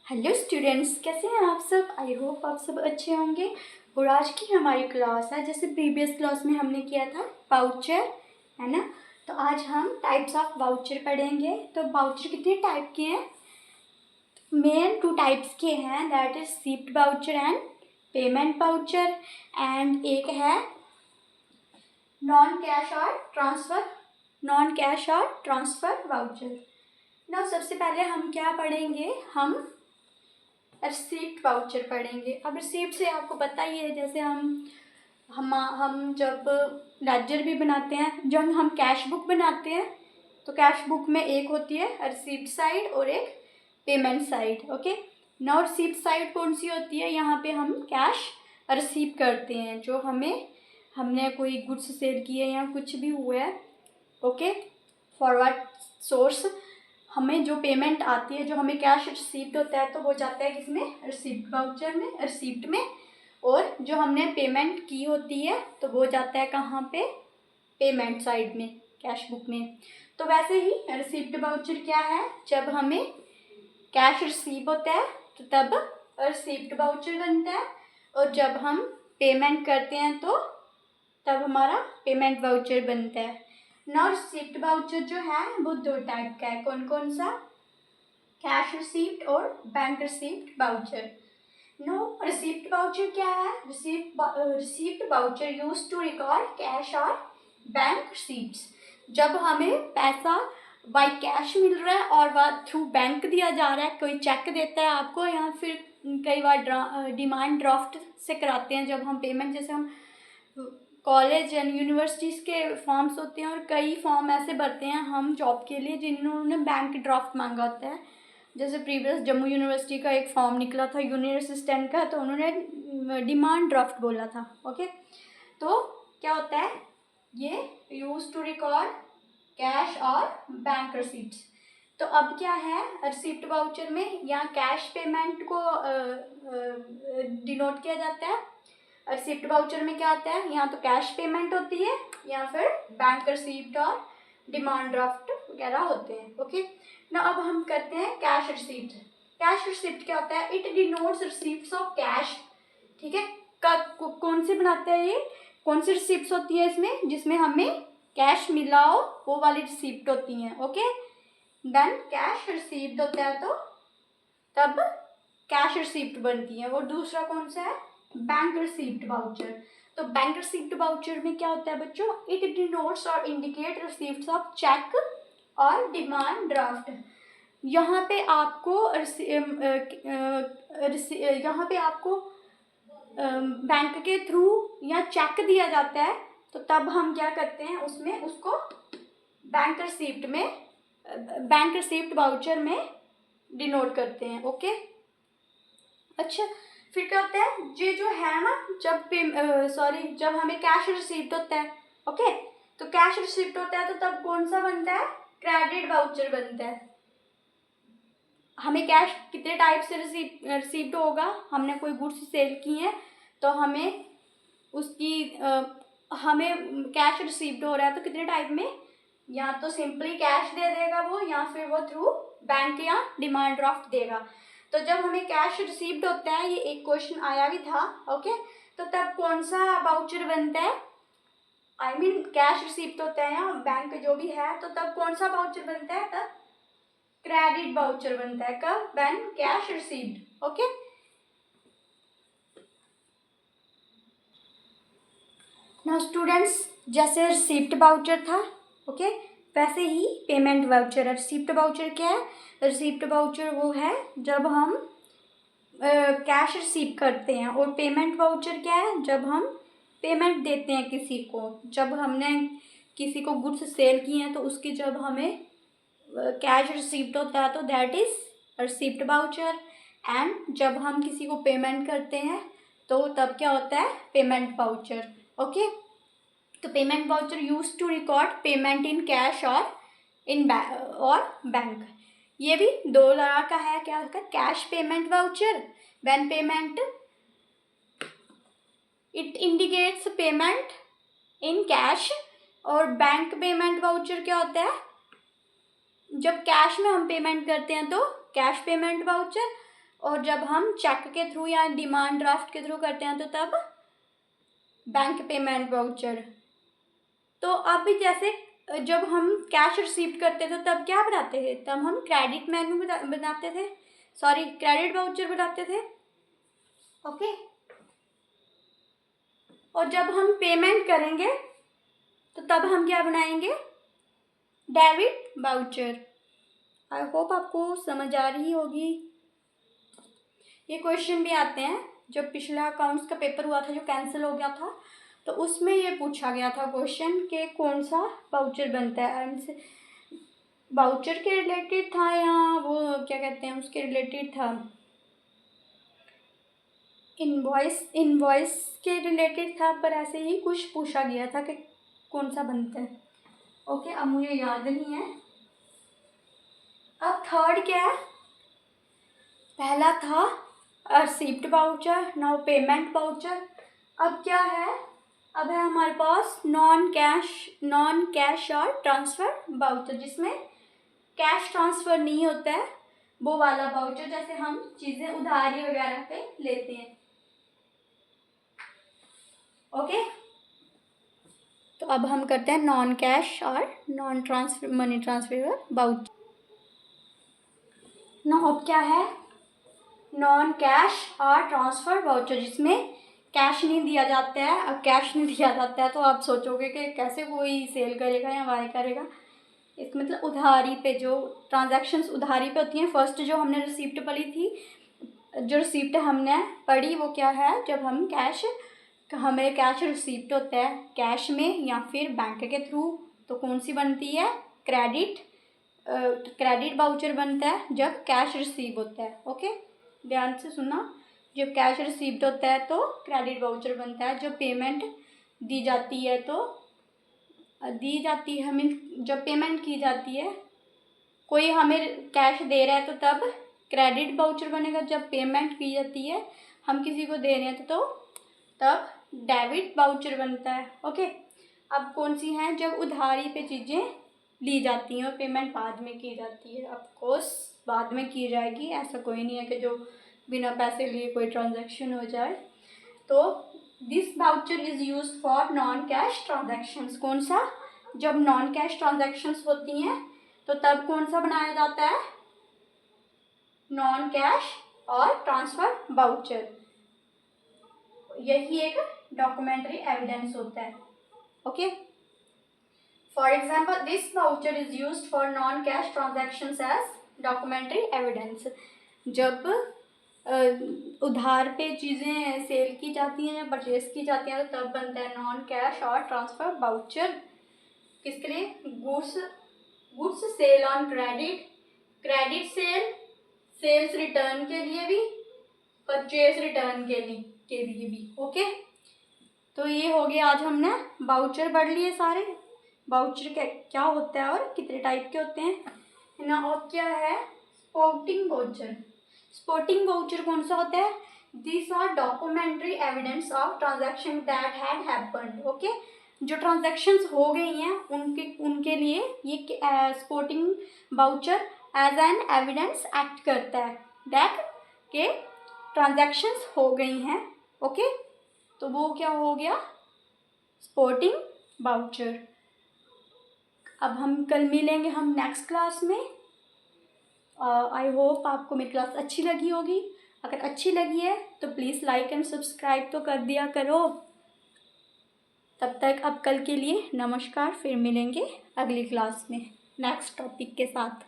Hello students, कैसे हैं आप सब। आई होप आप सब अच्छे होंगे। और आज की हमारी क्लास है, जैसे प्रीवियस क्लास में हमने किया था वाउचर, है ना। तो आज हम टाइप्स ऑफ वाउचर पढ़ेंगे। तो वाउचर कितने टाइप के हैं? मेन 2 टाइप्स के हैं, that is receipt voucher and payment voucher. And एक है नॉन कैश और ट्रांसफ़र वाउचर। ना सबसे पहले हम क्या पढ़ेंगे, हम रिसीप्ट वाउचर पढ़ेंगे। अब रिसीप्ट से आपको पता ही है, जैसे हम जब लेजर भी बनाते हैं, जब हम कैश बुक बनाते हैं, तो कैश बुक में एक होती है रिसीप्ट साइड और एक payment side. Okay, now receipt side कौन सी होती है? यहाँ पे हम कैश रिसीव करते हैं, जो हमने कोई गुड्स सेल किए या कुछ भी हुआ है। ओके, फॉरवर्ड सोर्स हमें जो पेमेंट आती है, जो हमें कैश रिसीप्ट होता है, तो वो जाता है किसमें? रिसीप्ट वाउचर में, रिसीप्ट में। और जो हमने पेमेंट की होती है, तो वो जाता है कहाँ पे? पेमेंट साइड में, कैश बुक में। तो वैसे ही रिसीप्ट वाउचर क्या है? जब हमें कैश रिसीव होता है तो तब रिसीप्ट वाउचर बनता है, और जब हम पेमेंट करते हैं तो तब हमारा पेमेंट वाउचर बनता है। नाउ रिसीप्ट वाउचर जो है वो 2 टाइप का है। कौन कौन सा? कैश रिसीप्ट और bank receipt voucher. No, receipt voucher क्या है? Receipt voucher use to record cash और बैंक रिसीप्ट्स। जब हमें पैसा बाय कैश मिल रहा है और वह थ्रू बैंक दिया जा रहा है, कोई चेक देता है आपको, या फिर कई बार डिमांड ड्राफ्ट से कराते हैं जब हम पेमेंट, जैसे हम कॉलेज एंड यूनिवर्सिटीज़ के फॉर्म्स होते हैं, और कई फॉर्म ऐसे भरते हैं हम जॉब के लिए जिन्होंने बैंक ड्राफ्ट मांगा होता है। जैसे प्रीवियस जम्मू यूनिवर्सिटी का एक फॉर्म निकला था जूनियर असिस्टेंट का, तो उन्होंने डिमांड ड्राफ्ट बोला था। ओके, तो क्या होता है? ये यूज टू रिकॉर्ड कैश और बैंक रिसीप्ट्स। तो अब क्या है रिसीप्ट वाउचर में? यहाँ कैश पेमेंट को डिनोट किया जाता है। रिसिप्ट वाउचर में क्या आता है? यहाँ तो कैश पेमेंट होती है, या फिर बैंक रिसीप्ट और डिमांड ड्राफ्ट वगैरह होते हैं। ओके, ना अब हम करते हैं कैश रिसीप्ट। कैश रिसीप्ट क्या होता है? It denotes receipts of cash. ठीक है, कौन से बनाते हैं ये? कौन सी रिसीप्ट्स होती है इसमें? जिसमें हमें कैश मिला हो, वो वाली रिसीप्ट होती हैं। ओके, देन कैश रिसीप्ट होता है तो तब कैश रिसीप्ट बनती है। और दूसरा कौन सा है? Bank receipt voucher. तो बैंक रिसीप्ट वाउचर में क्या होता है बच्चों? इट डिनोट्स और इंडिकेट रिसीप्ट्स ऑफ चेक और डिमांड ड्राफ्ट। यहाँ पे आपको बैंक के थ्रू या चेक दिया जाता है, तो तब हम क्या करते हैं उसमें, उसको बैंक रिसीप्ट वाउचर में डिनोट करते हैं। ओके, अच्छा, फिर क्या होता है? ये जो है ना, जब हमें कैश रिसीप्ट होता है, ओके, तो कैश रिसीप्ट होता है तो तब कौन सा बनता है? क्रेडिट वाउचर बनता है। हमें कैश कितने टाइप से रिसीप्ट होगा? हमने कोई गुड्स सेल की है तो हमें हमें कैश रिसीप्ट हो रहा है, तो कितने टाइप में? या तो सिंपली कैश दे देगा वो, या फिर वो थ्रू बैंक या डिमांड ड्राफ्ट देगा। तो जब हमें कैश रिसीव्ड होता है, ये एक क्वेश्चन आया भी था। ओके, तो तब कौन सा वाउचर बनता है? आई मीन कैश रिसीप्ट होता है या बैंक जो भी है, तो तब कौन सा वाउचर बनता है? तब क्रेडिट वाउचर बनता है। कब? When cash received. Okay, now students, जैसे रिसीप्ट वाउचर था, ओके, वैसे ही पेमेंट वाउचर है। रिसीप्ट वाउचर क्या है? रिसीप्ट वाउचर वो है जब हम कैश रिसीव करते हैं, और पेमेंट वाउचर क्या है? जब हम पेमेंट देते हैं किसी को। जब हमने किसी को गुड्स सेल किए हैं तो उसकी जब हमें कैश रिसीप्ट होता है तो that is receipt voucher. And जब हम किसी को पेमेंट करते हैं तो तब क्या होता है? Payment voucher. ओके, तो payment voucher use to record payment in cash और बैंक। ये भी 2 तरह का है। क्या होता है? Cash payment voucher, when payment it indicates payment in cash. और बैंक पेमेंट वाउचर क्या होता है? जब कैश में हम पेमेंट करते हैं तो कैश पेमेंट वाउचर, और जब हम चेक के थ्रू या डिमांड ड्राफ्ट के थ्रू करते हैं तो तब बैंक पेमेंट वाउचर। तो अब जैसे जब हम कैश रिसीव करते थे तब क्या बनाते थे, तब हम क्रेडिट मेनू बनाते थे, सॉरी क्रेडिट वाउचर बनाते थे। ओके, और जब हम पेमेंट करेंगे तो तब हम क्या बनाएंगे, डेबिट वाउचर। आई होप आपको समझ आ रही होगी। ये क्वेश्चन भी आते हैं, जब पिछला अकाउंट्स का पेपर हुआ था जो कैंसिल हो गया था तो उसमें ये पूछा गया था क्वेश्चन कि कौन सा वाउचर बनता है, एंड वाउचर के रिलेटेड था या वो क्या कहते हैं उसके रिलेटेड था, इनवॉइस के रिलेटेड था, पर ऐसे ही कुछ पूछा गया था कि कौन सा बनता है। ओके, अब मुझे याद नहीं है। अब थर्ड क्या है, पहला था receipt voucher, now payment voucher. अब क्या है, अब है हमारे पास नॉन कैश और ट्रांसफ़र वाउचर, जिसमें कैश ट्रांसफ़र नहीं होता है, वो वाला वाउचर जैसे हम चीज़ें उधारी वगैरह पे लेते हैं। ओके, तो अब हम करते हैं नॉन कैश और non transfer money transfer voucher. अब क्या है, नॉन कैश और ट्रांसफ़र वाउचर, जिसमें कैश नहीं दिया जाता है। अब कैश नहीं दिया जाता है तो आप सोचोगे कि कैसे कोई सेल करेगा या बाय करेगा। इसका मतलब उधारी पे जो ट्रांजैक्शंस उधारी पे होती हैं। फर्स्ट जो हमने रिसिप्ट पढ़ी थी, जो रिसिप्ट हमने पढ़ी वो क्या है, जब हम हमें कैश रिसिप्ट होता है कैश में या फिर बैंक के थ्रू, तो कौन सी बनती है, क्रेडिट वाउचर बनता है जब कैश रिसीव होता है। ओके, ध्यान से सुनना, जब कैश रिसीव्ड होता है तो क्रेडिट वाउचर बनता है। जब पेमेंट दी जाती है हमें, जब पेमेंट की जाती है, कोई हमें कैश दे रहा है तो तब क्रेडिट वाउचर बनेगा। जब पेमेंट की जाती है, हम किसी को दे रहे हैं तो तब डेबिट वाउचर बनता है। ओके, अब कौन सी हैं, जब उधारी पे चीज़ें ली जाती हैं और पेमेंट बाद में की जाती है। ऑफ कोर्स बाद में की जाएगी, ऐसा कोई नहीं है कि जो बिना पैसे लिए कोई ट्रांजैक्शन हो जाए। तो this voucher is use for non cash transactions. कौन सा, जब नॉन कैश ट्रांजैक्शंस होती हैं तो तब कौन सा बनाया जाता है, नॉन कैश और ट्रांसफ़र वाउचर। यही एक डॉक्यूमेंट्री एविडेंस होता है। Okay, for example this voucher is used for non cash transactions as documentary evidence. जब उधार पे चीज़ें सेल की जाती हैं या परचेज की जाती हैं तो तब बनता है नॉन कैश और ट्रांसफ़र वाउचर। किसके लिए, goods sale on credit sales return के लिए भी, परचेज रिटर्न के लिए भी। ओके, तो ये हो गया, आज हमने वाउचर पढ़ लिए सारे। वाउचर क्या होता है और कितने टाइप के होते हैं ना। और क्या है, स्पोर्टिंग वाउचर कौन सा होता है, this are documentary evidence of transaction that had happened. Okay, जो ट्रांजैक्शंस हो गई हैं उनके लिए ये supporting voucher as an evidence act करता है दैट के ट्रांजैक्शंस हो गई हैं। ओके, तो वो क्या हो गया, स्पोर्टिंग वाउचर। अब हम कल मिलेंगे हम नेक्स्ट क्लास में। आई होप आपको मेरी क्लास अच्छी लगी होगी। अगर अच्छी लगी है तो प्लीज़ लाइक एंड सब्सक्राइब तो कर दिया करो। तब तक अब कल के लिए नमस्कार, फिर मिलेंगे अगली क्लास में नेक्स्ट टॉपिक के साथ।